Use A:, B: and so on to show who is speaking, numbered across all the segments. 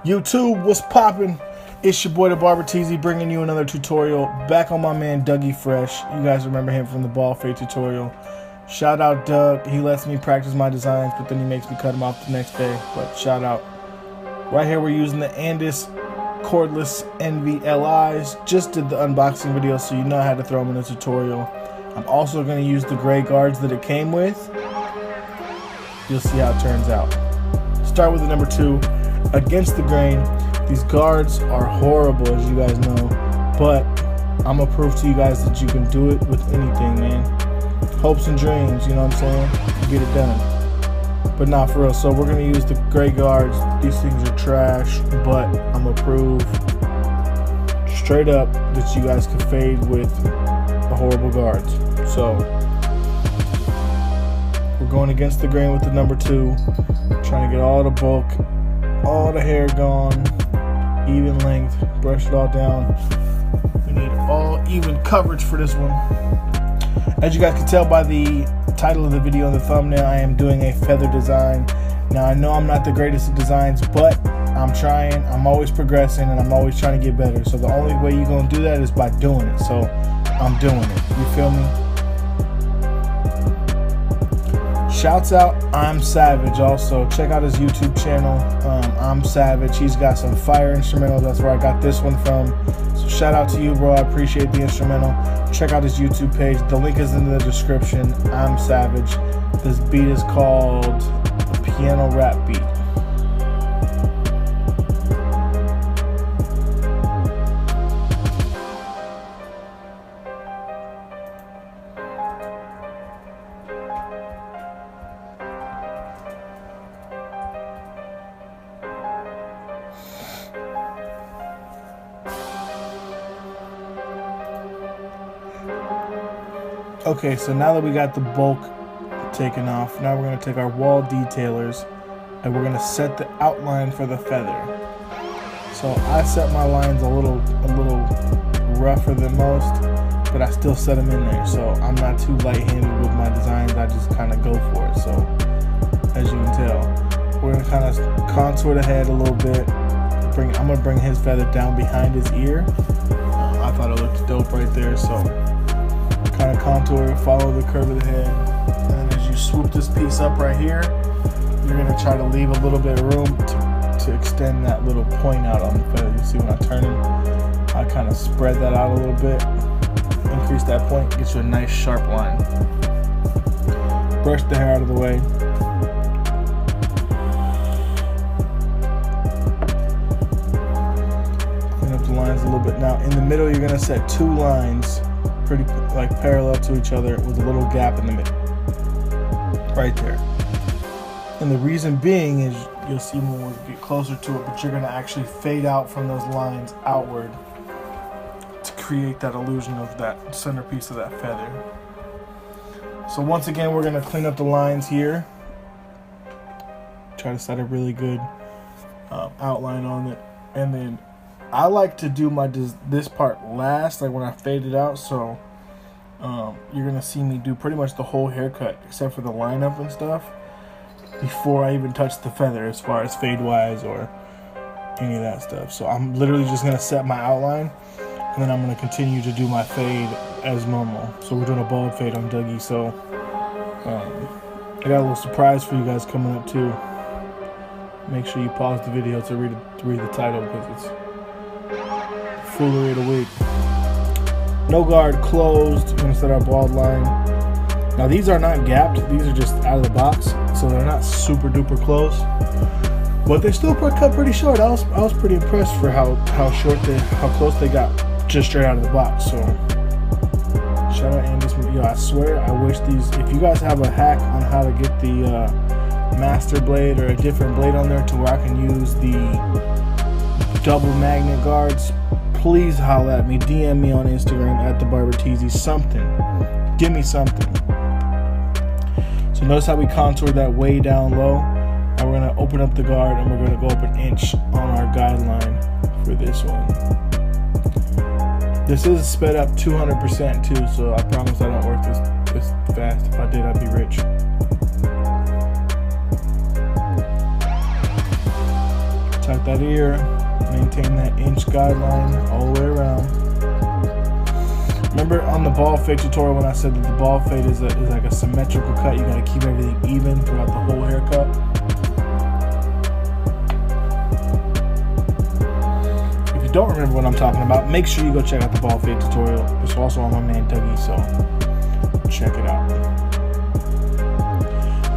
A: YouTube, what's poppin'? It's your boy the Barber Teezy bringing you another tutorial. Back on my man Dougie Fresh. You guys remember him from the ball fade tutorial. Shout out Doug. He lets me practice my designs, but then he makes me cut them off the next day. But shout out. Right here we're using the Andis cordless NVLIs. Just did the unboxing video, so you know how to throw them in the tutorial. I'm also going to use the gray guards that it came with. You'll see how it turns out. Start with the number 2. Against the grain. These guards are horrible, as you guys know, but I'm gonna prove to you guys that you can do it with anything, man. Hopes and dreams, you know what I'm saying? You get it done. But not for real. So we're gonna use the gray guards. These things are trash, but I'm gonna prove straight up that you guys can fade with the horrible guards. So we're going against the grain with the number 2, trying to get all the bulk, all the hair gone, even length, brush it all down. We need all even coverage for this one. As you guys can tell by the title of the video and the thumbnail, I am doing a feather design. Now I know I'm not the greatest at designs, but I'm trying, I'm always progressing, and I'm always trying to get better. So the only way you're gonna do that is by doing it. So I'm doing it, you feel me? Shouts out I'm Savage. Also check out his YouTube channel, I'm Savage. He's got some fire instrumentals. That's where I got this one from. So shout out to you, bro. I appreciate the instrumental. Check out his YouTube page. The link is in the description. I'm Savage. This beat is called a piano rap beat. Okay, so now that we got the bulk taken off, now we're going to take our wall detailers and we're going to set the outline for the feather. So I set my lines a little rougher than most, but I still set them in there. So I'm not too light-handed with my designs. I just kind of go for it. So as you can tell, we're going to kind of contour the head a little bit. I'm going to bring his feather down behind his ear. I thought it looked dope right there. So kind of contour, follow the curve of the head, and then as you swoop this piece up right here, you're going to try to leave a little bit of room to extend that little point out on the feather. You see when I turn it, I kind of spread that out a little bit, increase that point, get you a nice sharp line. Brush the hair out of the way. Clean up the lines a little bit. Now in the middle you're going to set 2 lines pretty like parallel to each other with a little gap in the middle right there. And the reason being is you'll see when we get closer to it, but you're going to actually fade out from those lines outward to create that illusion of that centerpiece of that feather. So once again, we're going to clean up the lines here, try to set a really good outline on it, and then I like to do this part last, like when I fade it out, so you're going to see me do pretty much the whole haircut, except for the lineup and stuff, before I even touch the feather as far as fade-wise or any of that stuff. So I'm literally just going to set my outline, and then I'm going to continue to do my fade as normal. So we're doing a bald fade on Dougie, so I got a little surprise for you guys coming up too. Make sure you pause the video to read the title, because it's foolery of the week. No guard closed. We're gonna set our bald line. Now these are not gapped, these are just out of the box, so they're not super duper close, but they still cut pretty short. I was pretty impressed for how close they got just straight out of the box. So shout out Andis. Yo, I swear I wish these, if you guys have a hack on how to get the master blade or a different blade on there to where I can use the double magnet guards, please holla at me, DM me on Instagram at thebarberteezy, something. Give me something. So notice how we contour that way down low. Now we're going to open up the guard and we're going to go up an inch on our guideline for this one. This is sped up 200% too, so I promise I don't work this fast. If I did, I'd be rich. tuck that ear, maintain that inch guideline all the way around. Remember on the ball fade tutorial when I said that the ball fade is like a symmetrical cut. You gotta keep everything even throughout the whole haircut. If you don't remember what I'm talking about, make sure you go check out the ball fade tutorial. It's also on my man Dougie, so check it out.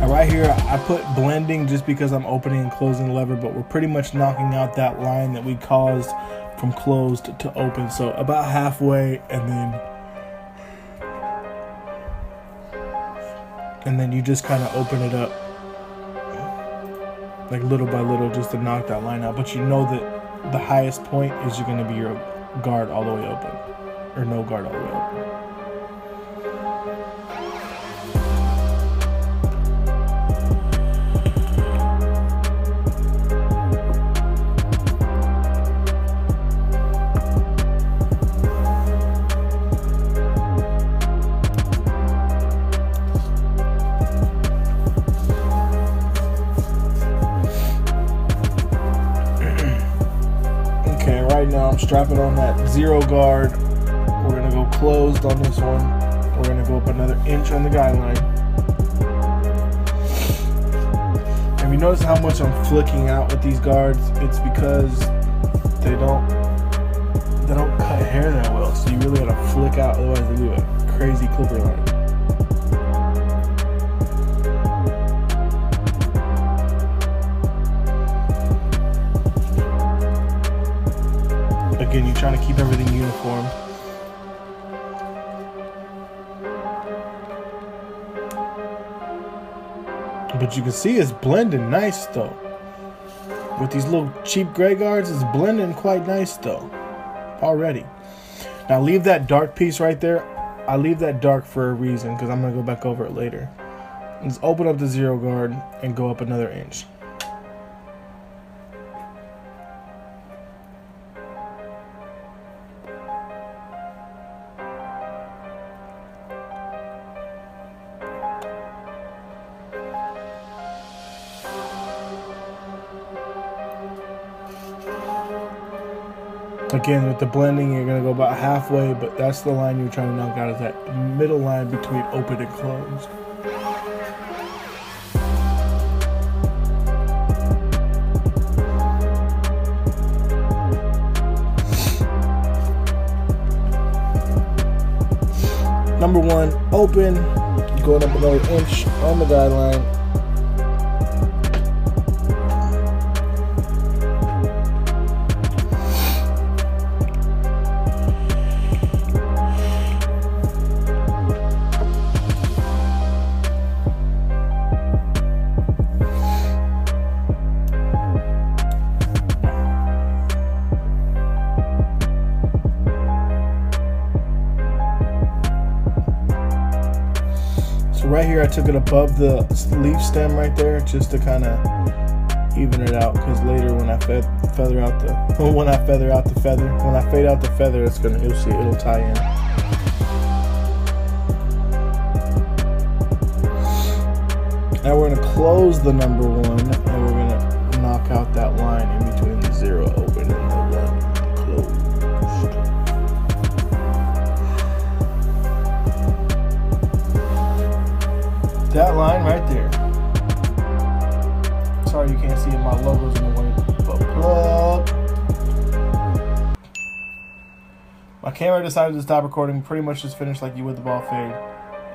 A: Now right here, I put blending just because I'm opening and closing the lever, but we're pretty much knocking out that line that we caused from closed to open. So about halfway, and then you just kind of open it up like little by little just to knock that line out. But you know that the highest point is going to be your guard all the way open, or no guard all the way open. Right now I'm strapping on that 0 guard. We're gonna go closed on this one. We're gonna go up another inch on the guideline. And you notice how much I'm flicking out with these guards? It's because they don't cut hair that well. So you really gotta flick out, otherwise they do a crazy clipper line. Again, you're trying to keep everything uniform. But you can see it's blending nice though. With these little cheap gray guards, it's blending quite nice though. Already. Now leave that dark piece right there. I leave that dark for a reason, because I'm going to go back over it later. Let's open up the 0 guard and go up another inch. Again, with the blending, you're going to go about halfway, but that's the line you're trying to knock out, is that middle line between open and closed. Number 1, open, going up another inch on the guideline. Right here I took it above the leaf stem right there just to kind of even it out, because later when I fade out the feather, it's gonna, you'll see it'll tie in. Now we're gonna close the number 1 and we're gonna knock out that line in between the 0 open and the 1 closed. That line right there. Sorry you can't see it, my logo's in the way. But plug. My camera decided to stop recording, pretty much just finished like you would the ball fade.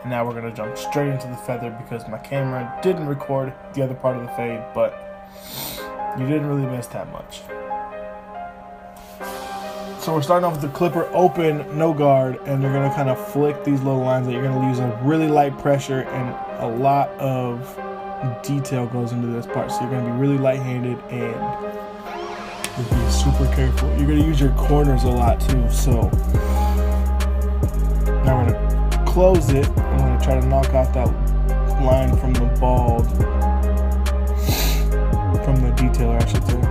A: And now we're gonna jump straight into the feather, because my camera didn't record the other part of the fade, but you didn't really miss that much. So we're starting off with the clipper open, no guard, and you're gonna kind of flick these little lines that you're gonna use a really light pressure, and a lot of detail goes into this part. So you're gonna be really light-handed and you're being super careful. You're gonna use your corners a lot too. So now we're gonna close it. I'm gonna try to knock out that line from the bald, from the detailer, I should say.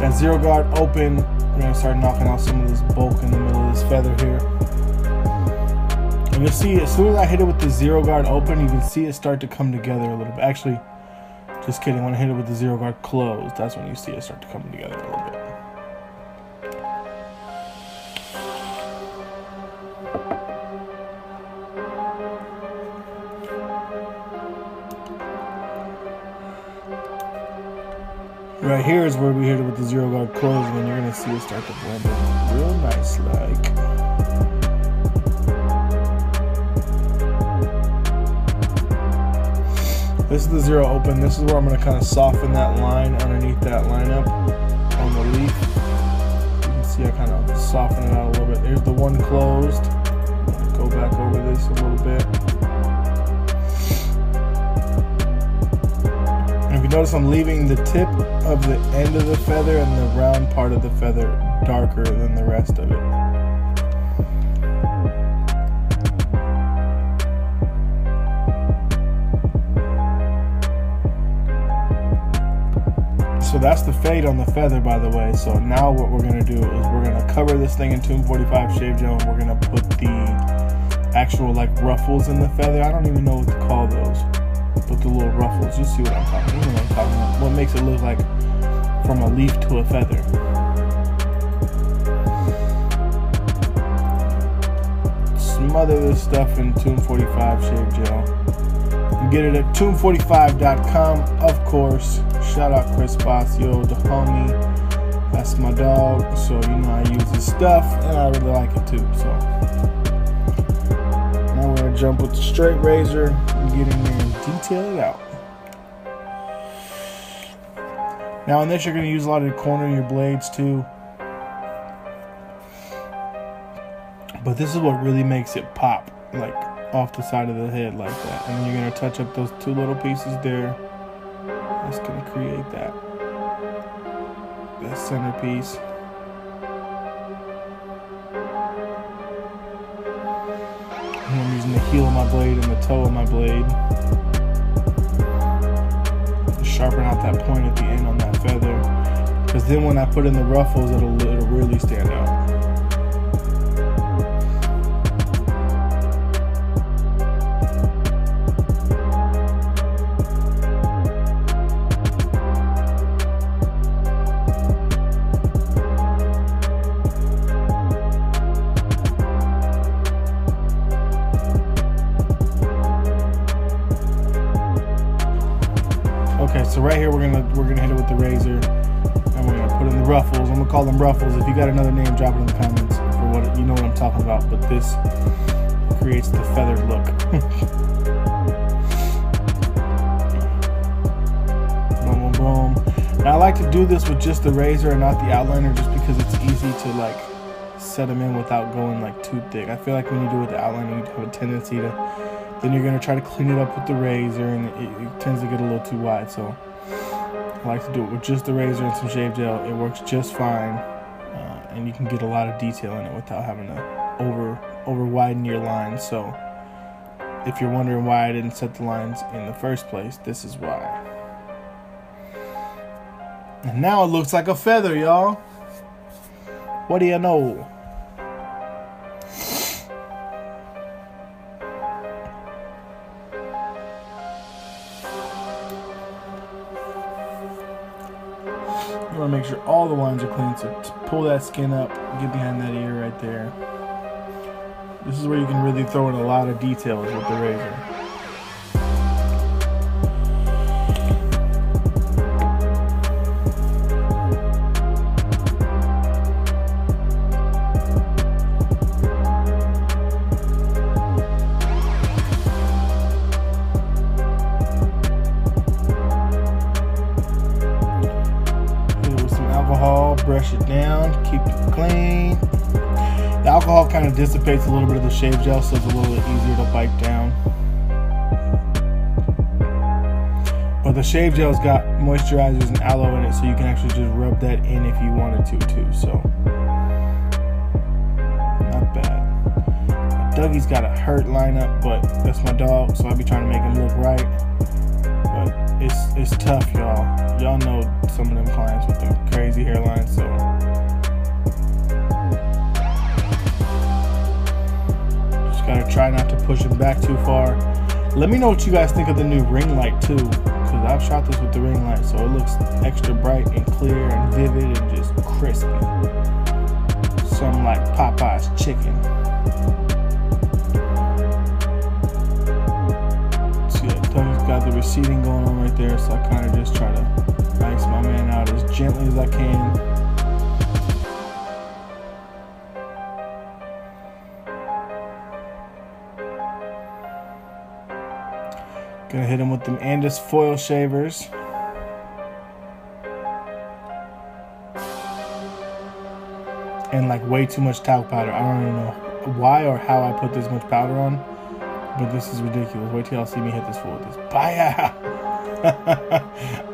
A: That 0 guard open, we're going to start knocking out some of this bulk in the middle of this feather here. And you'll see as soon as I hit it with the zero guard open, you can see it start to come together a little bit. Actually, just kidding. When I hit it with the zero guard closed, that's when you see it start to come together a little bit. Right here is where we hit it with the zero guard closed, and then you're gonna see it start to blend in real nice like. This is the zero open. This is where I'm going to kind of soften that line underneath that lineup on the leaf. You can see I kind of soften it out a little bit. There's the one closed. I'm going to go back over this a little bit. And if you notice, I'm leaving the tip of the end of the feather and the round part of the feather darker than the rest of it. So that's the fade on the feather, by the way. So now what we're going to do is we're going to cover this thing in Tomb 45 shave gel, and we're going to put the actual like ruffles in the feather. I don't even know what to call those, but the little ruffles. You see what I'm talking about. You know what I'm talking about. What makes it look like from a leaf to a feather. Smother this stuff in Tomb 45 shave gel. You get it at tomb45.com, of course. Shout out Chris Basio, the homie. That's my dog. So you know I use his stuff, and I really like it too. So now we're gonna jump with the straight razor and get in there and detail it out. Now in this, you're gonna use a lot of the corner of your blades too. But this is what really makes it pop, like off the side of the head like that. And then you're gonna touch up those two little pieces there. That's gonna create that centerpiece. And I'm using the heel of my blade and the toe of my blade. Sharpen out that point at the end on that feather, because then when I put in the ruffles, it'll really stand out. Okay, so right here we're gonna hit it with the razor, and we're gonna put in the ruffles. I'm gonna call them ruffles. If you got another name, drop it in the comments for what you know what I'm talking about. But this creates the feathered look. Boom, boom, boom. Now I like to do this with just the razor and not the outliner, just because it's easy to like set them in without going like too thick. I feel like when you do it with the outliner, you have a tendency to. Then you're going to try to clean it up with the razor, and it tends to get a little too wide. So I like to do it with just the razor and some shave gel. It works just fine, and you can get a lot of detail in it without having to over widen your lines. So if you're wondering why I didn't set the lines in the first place, this is why. And now it looks like a feather, y'all. What do you know? You want to make sure all the lines are clean, so pull that skin up, get behind that ear right there. This is where you can really throw in a lot of details with the razor. Brush it down, keep it clean. The alcohol kind of dissipates a little bit of the shave gel, so it's a little bit easier to wipe down. But the shave gel's got moisturizers and aloe in it, so you can actually just rub that in if you wanted to too, so not bad. Dougie's got a hurt lineup, but that's my dog, so I be trying to make him look right. But it's tough, y'all. Y'all know some of them clients with them crazy hairlines, so just Just gotta try not to push it back too far. Let me know what you guys think of the new ring light too, because I've shot this with the ring light, so it looks extra bright and clear and vivid and just crispy. Something like Popeye's chicken. See, Doug's got the receding going on right there, so I kind of just try to ice my man out as gently as I can. Gonna hit him with them Andis foil shavers. And like way too much talc powder. I don't even know why or how I put this much powder on, but this is ridiculous. Wait till y'all see me hit this fool with this. Bye.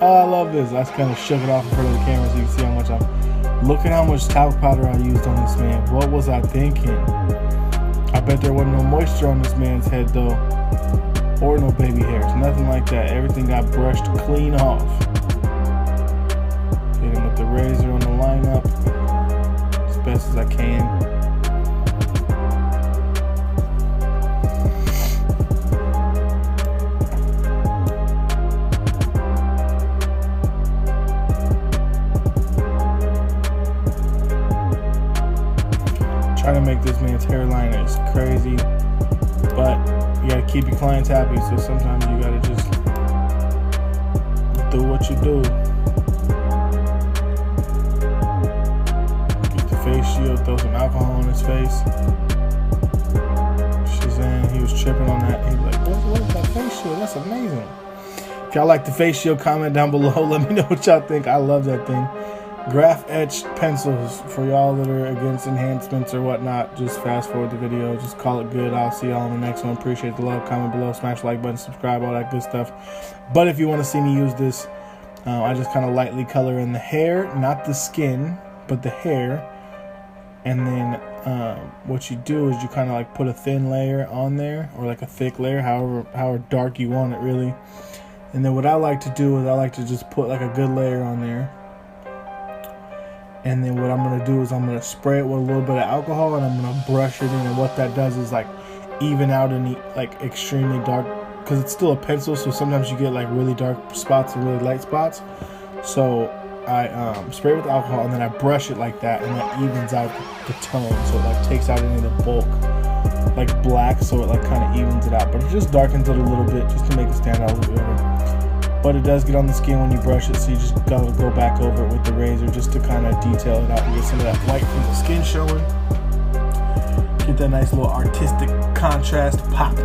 A: Oh, I love this. I just kind of shook it off in front of the camera so you can see how much I'm. Look at how much talc powder I used on this man. What was I thinking? I bet there wasn't no moisture on this man's head though. Or no baby hairs, nothing like that. Everything got brushed clean off. Hit him with the razor on the lineup as best as I can. Trying to make this man's hairline as crazy, but you gotta keep your clients happy, so sometimes you gotta just do what you do. Get the face shield, throw some alcohol on his face. Shazam, he was tripping on that. He was like, what is that face shield? That's amazing. If y'all like the face shield, comment down below. Let me know what y'all think. I love that thing. Graph etched pencils for y'all that are against enhancements or whatnot. Just fast forward the video, just call it good. I'll see y'all on the next one. Appreciate the love. Comment below, smash the like button, subscribe, all that good stuff. But if you want to see me use this, I just kind of lightly color in the hair, not the skin, but the hair. And then what you do is you kind of like put a thin layer on there, or like a thick layer, however dark you want it really. And then what I like to do is I like to just put like a good layer on there. And then what I'm going to do is I'm going to spray it with a little bit of alcohol, and I'm going to brush it in. And what that does is like even out any like extremely dark, because it's still a pencil, so sometimes you get like really dark spots and really light spots. So I spray it with alcohol, and then I brush it like that, and that evens out the tone. So it like takes out any of the bulk, like black, so it like kind of evens it out. But it just darkens it a little bit just to make it stand out a little bit better. But it does get on the skin when you brush it, so you just gotta go back over it with the razor just to kind of detail it out and get some of that white from the skin showing. Get that nice little artistic contrast pop.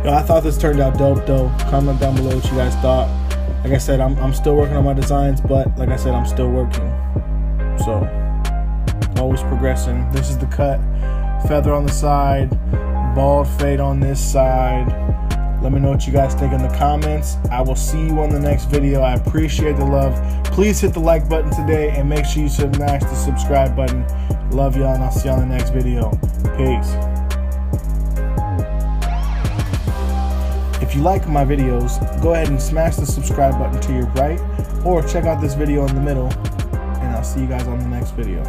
A: Yo, I thought this turned out dope though. Comment down below what you guys thought. Like I said, I'm still working on my designs, but like I said, I'm still working. So, always progressing. This is the cut. Feather on the side, bald fade on this side. Let me know what you guys think in the comments. I will see you on the next video. I appreciate the love. Please hit the like button today and make sure you smash the subscribe button. Love y'all, and I'll see y'all in the next video. Peace. If you like my videos, go ahead and smash the subscribe button to your right, or check out this video in the middle, and I'll see you guys on the next video.